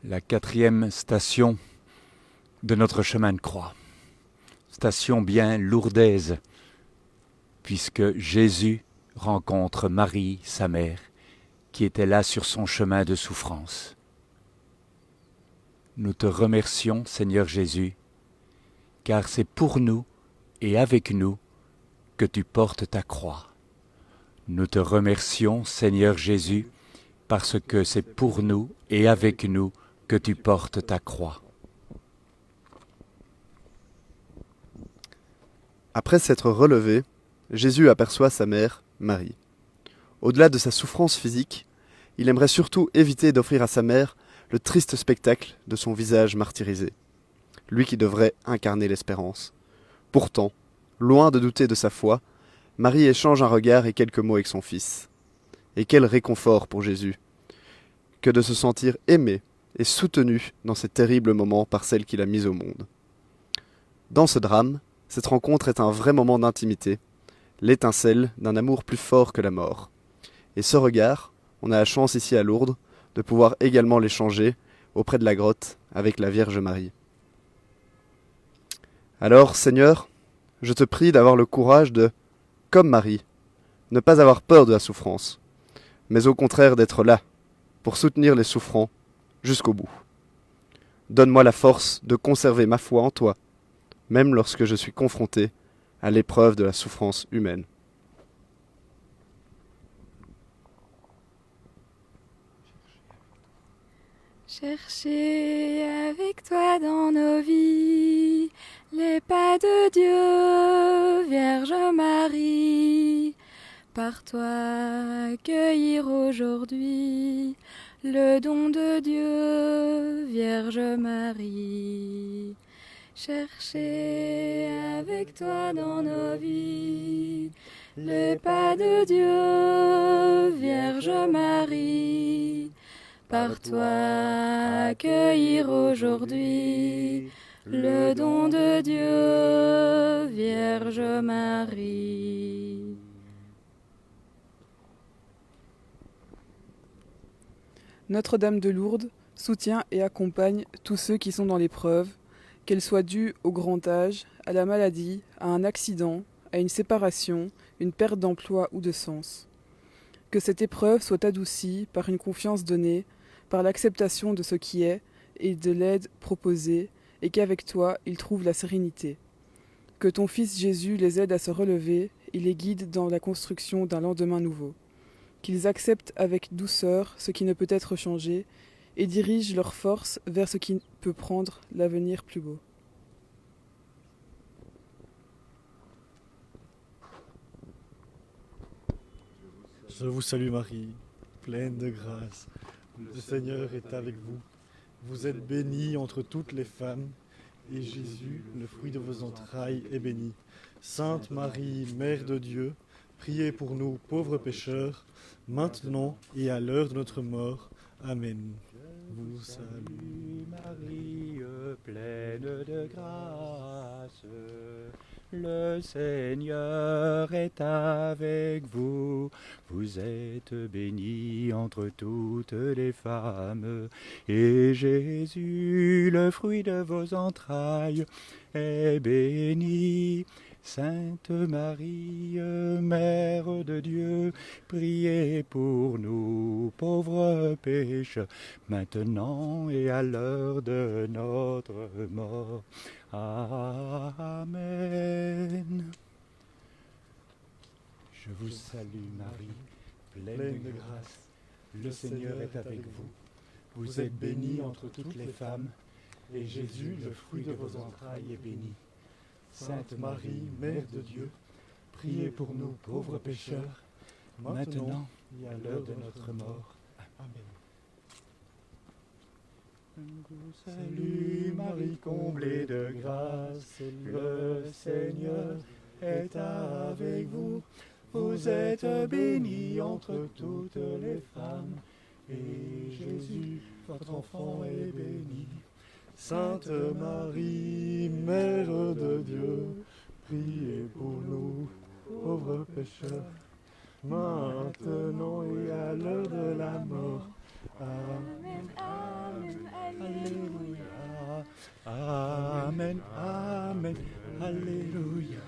La quatrième station de notre chemin de croix. Station bien lourdaise, puisque Jésus rencontre Marie, sa mère, qui était là sur son chemin de souffrance. Nous te remercions, Seigneur Jésus, car c'est pour nous et avec nous que tu portes ta croix. Nous te remercions, Seigneur Jésus, parce que c'est pour nous et avec nous que tu portes ta croix. Après s'être relevé, Jésus aperçoit sa mère, Marie. Au-delà de sa souffrance physique, il aimerait surtout éviter d'offrir à sa mère le triste spectacle de son visage martyrisé, lui qui devrait incarner l'espérance. Pourtant, loin de douter de sa foi, Marie échange un regard et quelques mots avec son fils. Et quel réconfort pour Jésus que de se sentir aimé et soutenu dans ces terribles moments par celle qu'il a mise au monde. Dans ce drame, cette rencontre est un vrai moment d'intimité, l'étincelle d'un amour plus fort que la mort. Et ce regard, on a la chance ici à Lourdes de pouvoir également l'échanger auprès de la grotte avec la Vierge Marie. Alors, Seigneur, je te prie d'avoir le courage de, comme Marie, ne pas avoir peur de la souffrance, mais au contraire d'être là, pour soutenir les souffrants jusqu'au bout. Donne-moi la force de conserver ma foi en toi, même lorsque je suis confronté à l'épreuve de la souffrance humaine. Chercher avec toi dans nos vies les pas de Dieu, Vierge Marie. Par toi accueillir aujourd'hui le don de Dieu, Vierge Marie. Chercher avec toi dans nos vies les pas de Dieu, Vierge Marie. Par toi accueillir aujourd'hui le don de Dieu, Vierge Marie. Notre-Dame de Lourdes soutient et accompagne tous ceux qui sont dans l'épreuve, qu'elle soit due au grand âge, à la maladie, à un accident, à une séparation, une perte d'emploi ou de sens. Que cette épreuve soit adoucie par une confiance donnée, par l'acceptation de ce qui est et de l'aide proposée, et qu'avec toi, ils trouvent la sérénité. Que ton Fils Jésus les aide à se relever et les guide dans la construction d'un lendemain nouveau. Qu'ils acceptent avec douceur ce qui ne peut être changé et dirigent leur force vers ce qui peut prendre l'avenir plus beau. Je vous salue Marie, pleine de grâce. Le Seigneur est avec vous. Vous êtes bénie entre toutes les femmes, et Jésus, le fruit de vos entrailles, est béni. Sainte Marie, Mère de Dieu, priez pour nous pauvres pécheurs, maintenant et à l'heure de notre mort. Amen. Vous salue Marie, pleine de grâce. Le Seigneur est avec vous. Vous êtes bénie entre toutes les femmes. Et Jésus, le fruit de vos entrailles, est béni. Sainte Marie, Mère de Dieu, priez pour nous, pauvres pécheurs, maintenant et à l'heure de notre mort. Amen. Je vous salue Marie, pleine de grâce. Le Seigneur est avec vous. Vous êtes bénie entre toutes les femmes, et Jésus, le fruit de vos entrailles, est béni. Sainte Marie, Mère de Dieu, priez pour nous pauvres pécheurs, maintenant et à l'heure de notre mort. Amen. Je vous salue Marie, comblée de grâce, le Seigneur est avec vous. Vous êtes bénie entre toutes les femmes, et Jésus, votre enfant, est béni. Sainte Marie, Mère de Dieu, priez pour nous, pauvres pécheurs, maintenant et à l'heure de la mort. Amen, Amen, Alléluia. Amen, Amen, Alléluia.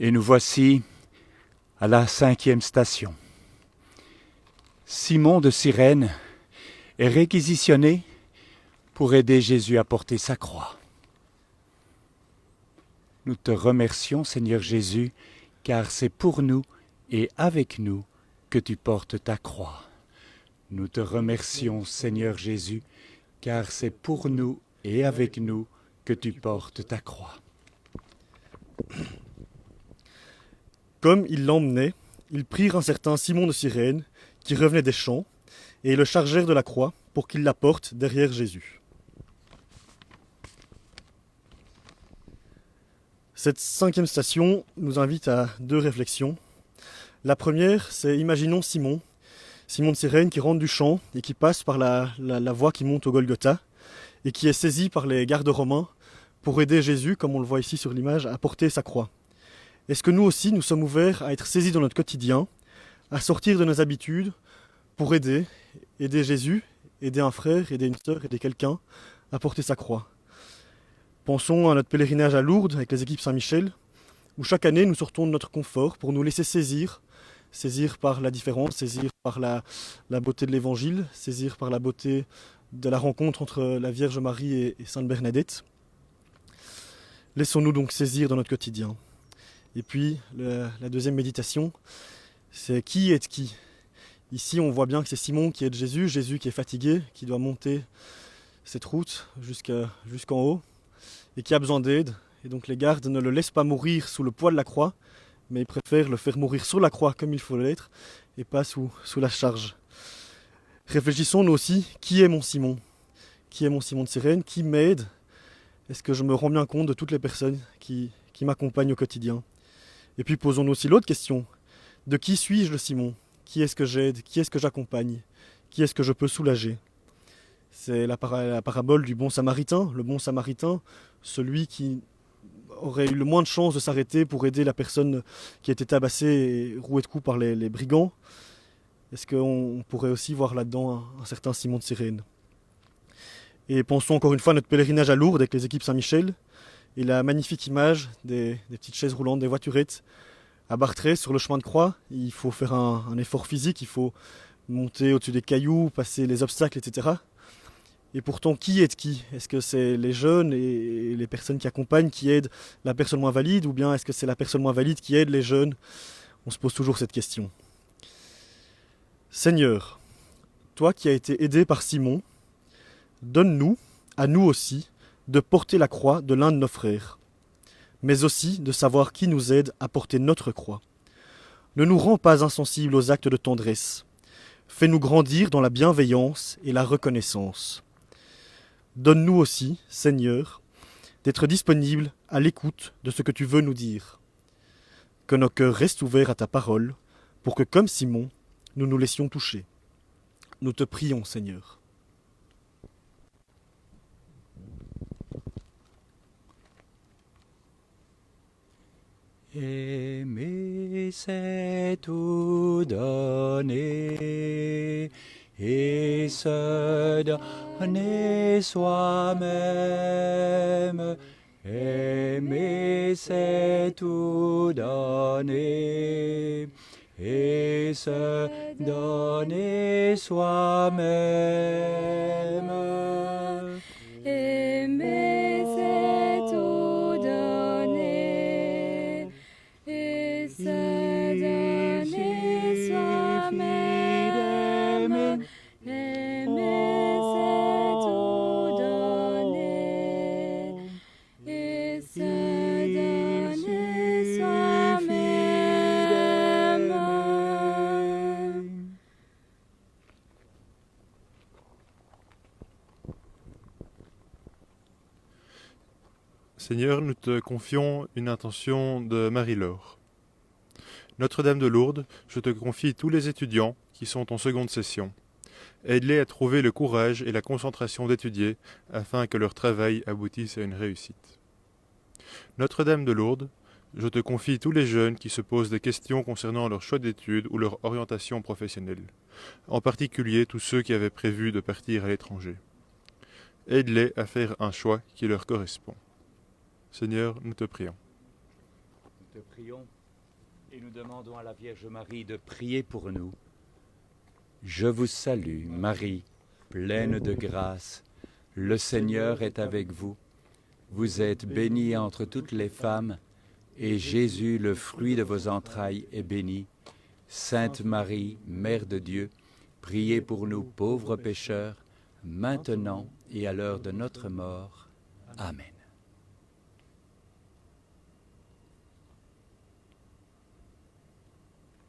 Et nous voici à la 5e station. Simon de Cyrène est réquisitionné pour aider Jésus à porter sa croix. Nous te remercions, Seigneur Jésus, car c'est pour nous et avec nous que tu portes ta croix. Nous te remercions, Seigneur Jésus, car c'est pour nous et avec nous que tu portes ta croix. Comme ils l'emmenaient, ils prirent un certain Simon de Cyrène, qui revenait des champs, et le chargèrent de la croix pour qu'il la porte derrière Jésus. Cette 5e station nous invite à 2 réflexions. La première, c'est imaginons Simon de Cyrène qui rentre du champ et qui passe par la voie qui monte au Golgotha et qui est saisi par les gardes romains pour aider Jésus, comme on le voit ici sur l'image, à porter sa croix. Est-ce que nous aussi, nous sommes ouverts à être saisis dans notre quotidien, à sortir de nos habitudes pour aider Jésus, aider un frère, aider une sœur, aider quelqu'un à porter sa croix? Pensons à notre pèlerinage à Lourdes avec les équipes Saint-Michel, où chaque année nous sortons de notre confort pour nous laisser saisir par la différence, saisir par la beauté de l'Évangile, saisir par la beauté de la rencontre entre la Vierge Marie et Sainte Bernadette. Laissons-nous donc saisir dans notre quotidien. Et puis, la deuxième méditation, c'est qui aide qui? Ici, on voit bien que c'est Simon qui aide Jésus, Jésus qui est fatigué, qui doit monter cette route jusqu'en haut, et qui a besoin d'aide. Et donc les gardes ne le laissent pas mourir sous le poids de la croix, mais ils préfèrent le faire mourir sur la croix comme il faut l'être, et pas sous la charge. Réfléchissons nous aussi, qui est mon Simon? Qui est mon Simon de Cyrène? Qui m'aide? Est-ce que je me rends bien compte de toutes les personnes qui m'accompagnent au quotidien? Et puis posons-nous aussi l'autre question. De qui suis-je le Simon? Qui est-ce que j'aide? Qui est-ce que j'accompagne? Qui est-ce que je peux soulager? C'est la parabole du bon samaritain. Le bon samaritain, celui qui aurait eu le moins de chances de s'arrêter pour aider la personne qui a été tabassée et rouée de coups par les brigands. Est-ce qu'on pourrait aussi voir là-dedans un certain Simon de Cyrène? Et pensons encore une fois à notre pèlerinage à Lourdes avec les équipes Saint-Michel et la magnifique image des petites chaises roulantes, des voiturettes à Bartrey sur le chemin de croix. Il faut faire un effort physique, il faut monter au-dessus des cailloux, passer les obstacles, etc. Et pourtant, qui aide qui? Est-ce que c'est les jeunes et les personnes qui accompagnent qui aident la personne moins valide, ou bien est-ce que c'est la personne moins valide qui aide les jeunes? On se pose toujours cette question. Seigneur, toi qui as été aidé par Simon, donne-nous, à nous aussi, de porter la croix de l'un de nos frères, mais aussi de savoir qui nous aide à porter notre croix. Ne nous rends pas insensibles aux actes de tendresse. Fais-nous grandir dans la bienveillance et la reconnaissance. Donne-nous aussi, Seigneur, d'être disponibles à l'écoute de ce que tu veux nous dire. Que nos cœurs restent ouverts à ta parole, pour que, comme Simon, nous nous laissions toucher. Nous te prions, Seigneur. Aimer, c'est tout donner, et se donner soi-même. Aimer, c'est tout donner, et se donner soi-même. Aimer, c'est tout donner, et se donner soi-même. Aimer, c'est tout donner, et se donner soi-même. Seigneur, nous te confions une intention de Marie-Laure. Notre-Dame de Lourdes, je te confie tous les étudiants qui sont en seconde session. Aide-les à trouver le courage et la concentration d'étudier afin que leur travail aboutisse à une réussite. Notre-Dame de Lourdes, je te confie tous les jeunes qui se posent des questions concernant leur choix d'études ou leur orientation professionnelle, en particulier tous ceux qui avaient prévu de partir à l'étranger. Aide-les à faire un choix qui leur correspond. Seigneur, nous te prions. Nous te prions et nous demandons à la Vierge Marie de prier pour nous. Je vous salue, Marie, pleine de grâce. Le Seigneur est avec vous. Vous êtes bénie entre toutes les femmes, et Jésus, le fruit de vos entrailles, est béni. Sainte Marie, Mère de Dieu, priez pour nous pauvres pécheurs, maintenant et à l'heure de notre mort. Amen.